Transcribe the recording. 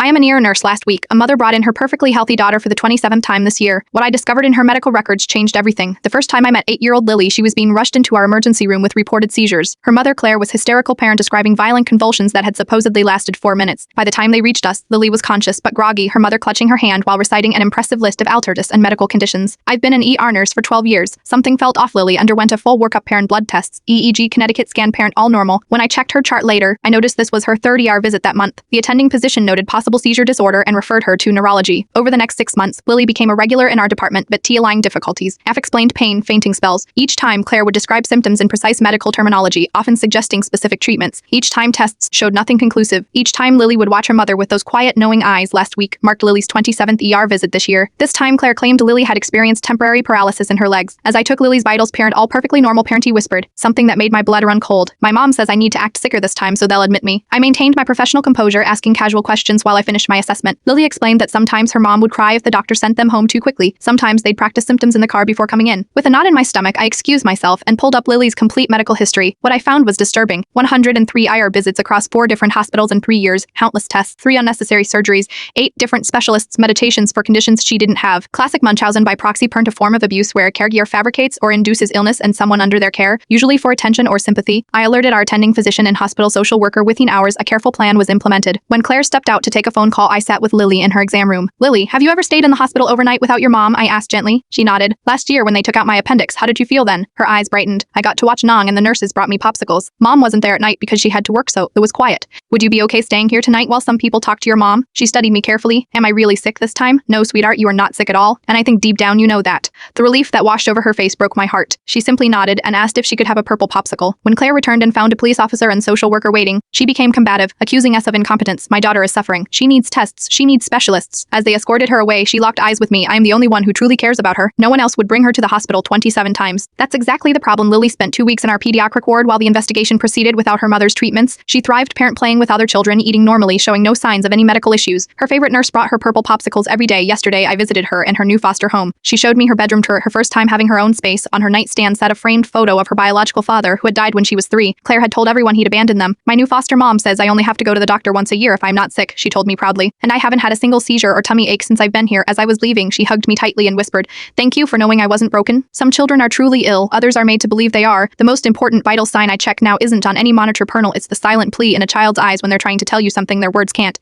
I am an ER nurse. Last week, a mother brought in her perfectly healthy daughter for the 27th time this year. What I discovered in her medical records changed everything. The first time I met 8-year-old Lily, she was being rushed into our emergency room with reported seizures. Her mother, Claire, was hysterical, parent describing violent convulsions that had supposedly lasted 4 minutes. By the time they reached us, Lily was conscious but groggy, her mother clutching her hand while reciting an impressive list of alternative and medical conditions. I've been an ER nurse for 12 years. Something felt off. Lily underwent a full workup, parent blood tests, EEG, Connecticut scan, parent all normal. When I checked her chart later, I noticed this was her third ER visit that month. The attending physician noted possible seizure disorder and referred her to neurology. Over the next 6 months, Lily became a regular in our department, but lying difficulties, explained pain, fainting spells. Each time, Claire would describe symptoms in precise medical terminology, often suggesting specific treatments. Each time, tests showed nothing conclusive. Each time, Lily would watch her mother with those quiet, knowing eyes. Last week marked Lily's 27th ER visit this year. This time, Claire claimed Lily had experienced temporary paralysis in her legs. As I took Lily's vitals, parent all perfectly normal, parent, he whispered, something that made my blood run cold. My mom says I need to act sicker this time so they'll admit me. I maintained my professional composure, asking casual questions while I finished my assessment. Lily explained that sometimes her mom would cry if the doctor sent them home too quickly. Sometimes they'd practice symptoms in the car before coming in. With a knot in my stomach, I excused myself and pulled up Lily's complete medical history. What I found was disturbing. 103 IR visits across 4 different hospitals in 3 years, countless tests, 3 unnecessary surgeries, 8 different specialists, medications for conditions she didn't have. Classic Munchausen by proxy, parent, a form of abuse where a caregiver fabricates or induces illness and someone under their care, usually for attention or sympathy. I alerted our attending physician and hospital social worker. Within hours, a careful plan was implemented. When Claire stepped out to take a phone call, I sat with Lily in her exam room. Lily, have you ever stayed in the hospital overnight without your mom? I asked gently. She nodded. Last year when they took out my appendix, how did you feel then? Her eyes brightened. I got to watch Nong and the nurses brought me popsicles. Mom wasn't there at night because she had to work, so it was quiet. Would you be okay staying here tonight while some people talk to your mom? She studied me carefully. Am I really sick this time? No, sweetheart, you are not sick at all. And I think deep down you know that. The relief that washed over her face broke my heart. She simply nodded and asked if she could have a purple popsicle. When Claire returned and found a police officer and social worker waiting, she became combative, accusing us of incompetence. My daughter is suffering. She needs tests. She needs specialists. As they escorted her away, she locked eyes with me. I am the only one who truly cares about her. No one else would bring her to the hospital 27 times. That's exactly the problem. Lily spent 2 weeks in our pediatric ward while the investigation proceeded without her mother's treatments. She thrived, parent, playing with other children, eating normally, showing no signs of any medical issues. Her favorite nurse brought her purple popsicles every day. Yesterday, I visited her in her new foster home. She showed me her bedroom tour, her first time having her own space. On her nightstand sat a framed photo of her biological father, who had died when she was 3. Claire had told everyone he'd abandoned them. My new foster mom says I only have to go to the doctor once a year if I'm not sick, she told me proudly. And I haven't had a single seizure or tummy ache since I've been here. As I was leaving, she hugged me tightly and whispered, thank you for knowing I wasn't broken. Some children are truly ill, others are made to believe they are. The most important vital sign I check now isn't on any monitor panel, it's the silent plea in a child's eyes when they're trying to tell you something their words can't.